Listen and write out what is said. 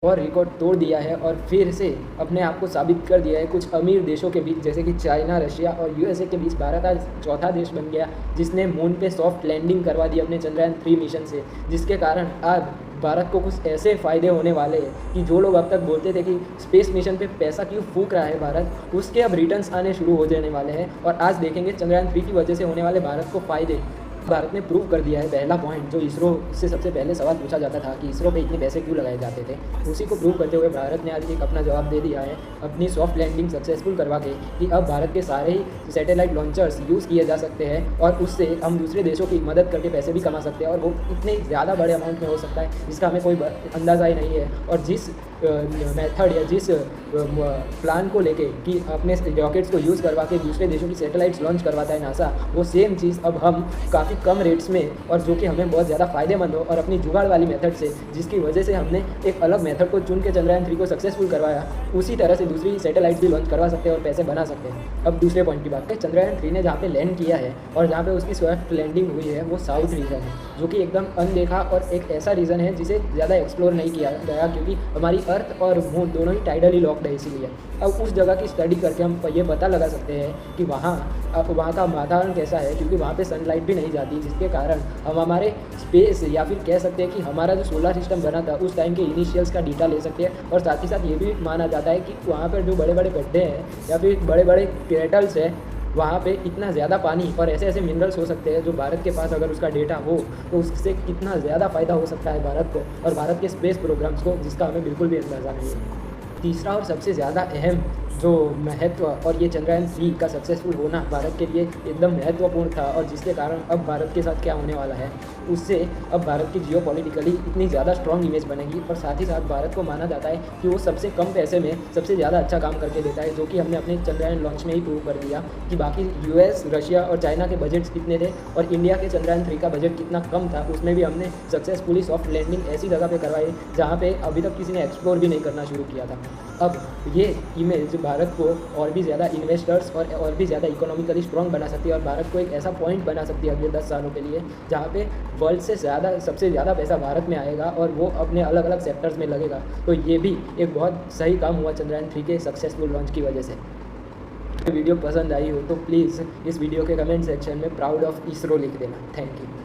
और रिकॉर्ड तोड़ दिया है और फिर से अपने आप को साबित कर दिया है। कुछ अमीर देशों के बीच जैसे कि चाइना, रशिया और यूएसए के बीच भारत आज चौथा देश बन गया जिसने मून पे सॉफ्ट लैंडिंग करवा दी अपने चंद्रयान-3 मिशन से, जिसके कारण आज भारत को कुछ ऐसे फ़ायदे होने वाले हैं कि जो लोग अब तक बोलते थे कि स्पेस मिशन पे पैसा क्यों फूँक रहा है भारत, उसके अब रिटर्न्स आने शुरू हो जाने वाले हैं। और आज देखेंगे चंद्रयान-3 की वजह से होने वाले भारत को फ़ायदे। भारत ने प्रूव कर दिया है। पहला पॉइंट जो इसरो से सबसे पहले सवाल पूछा जाता था कि इसरो पे इतने पैसे क्यों लगाए जाते थे, उसी को प्रूव करते हुए भारत ने आज एक अपना जवाब दे दिया है अपनी सॉफ्ट लैंडिंग सक्सेसफुल करवा के कि अब भारत के सारे ही सैटेलाइट लॉन्चर्स यूज़ किए जा सकते हैं और उससे हम दूसरे देशों की मदद करके पैसे भी कमा सकते हैं और वो इतने ज़्यादा बड़े अमाउंट में हो सकता है जिसका हमें कोई अंदाज़ा ही नहीं है। और जिस मेथड या जिस प्लान को लेके कि अपने रॉकेट्स को यूज़ करवा के दूसरे देशों की सैटेलाइट्स लॉन्च करवाता है नासा, वो सेम चीज़ अब हम काफ़ी कम रेट्स में और जो कि हमें बहुत ज़्यादा फ़ायदेमंद हो और अपनी जुगाड़ वाली मेथड से, जिसकी वजह से हमने एक अलग मेथड को चुन के चंद्रयान-3 को सक्सेसफुल करवाया, उसी तरह से दूसरी सैटेलाइट्स भी लॉन्च करवा सकते हैं और पैसे बना सकते हैं। अब दूसरे पॉइंट की बात करें, चंद्रयान-3 ने जहाँ पे लैंड किया है और जहाँ पे उसकी सॉफ्ट लैंडिंग हुई है वो साउथ रीजन है, जो कि एकदम अनदेखा और एक ऐसा रीजन है जिसे ज़्यादा एक्सप्लोर नहीं किया गया क्योंकि हमारी अर्थ और मून दोनों ही टाइडली लॉक्ड है इसीलिए। अब उस जगह की स्टडी करके हम ये पता लगा सकते हैं कि वहाँ का वातावरण कैसा है, क्योंकि वहाँ पे सनलाइट भी नहीं जाती, जिसके कारण हम हमारे स्पेस या फिर कह सकते हैं कि हमारा जो सोलर सिस्टम बना था उस टाइम के इनिशियल्स का डेटा ले सकते हैं। और साथ ही साथ ये भी माना जाता है कि वहाँ पर जो बड़े बड़े गड्ढे हैं या फिर बड़े बड़े क्रेटल्स हैं, वहाँ पे इतना ज़्यादा पानी और ऐसे ऐसे मिनरल्स हो सकते हैं जो भारत के पास अगर उसका डेटा हो तो उससे कितना ज़्यादा फ़ायदा हो सकता है भारत को और भारत के स्पेस प्रोग्राम्स को, जिसका हमें बिल्कुल भी अंदाज़ा नहीं है। तीसरा और सबसे ज़्यादा अहम जो महत्व और ये चंद्रयान-3 का सक्सेसफुल होना भारत के लिए एकदम महत्वपूर्ण था और जिसके कारण अब भारत के साथ क्या होने वाला है, उससे अब भारत की जियोपॉलिटिकली इतनी ज़्यादा स्ट्रॉन्ग इमेज बनेगी। और साथ ही साथ भारत को माना जाता है कि वो सबसे कम पैसे में सबसे ज़्यादा अच्छा काम करके देता है, जो कि हमने अपने चंद्रयान लॉन्च में ही प्रूव कर दिया कि बाकी यूएस, रशिया और चाइना के बजट्स कितने थे और इंडिया के चंद्रयान-3 का बजट कितना कम था, उसमें भी हमने सक्सेसफुली सॉफ्ट लैंडिंग ऐसी जगह पे करवाई जहाँ पे अभी तक किसी ने एक्सप्लोर भी नहीं करना शुरू किया था। अब ये इमेज भारत को और भी ज़्यादा इन्वेस्टर्स और भी ज़्यादा इकोनॉमिकली स्ट्रॉन्ग बना सकती है और भारत को एक ऐसा पॉइंट बना सकती है अगले 10 सालों के लिए जहाँ पे वर्ल्ड से सबसे ज़्यादा पैसा भारत में आएगा और वो अपने अलग अलग सेक्टर्स में लगेगा। तो ये भी एक बहुत सही काम हुआ चंद्रयान-3 के सक्सेसफुल लॉन्च की वजह से। वीडियो पसंद आई हो तो प्लीज़ इस वीडियो के कमेंट सेक्शन में प्राउड ऑफ इसरो लिख देना। Thank you.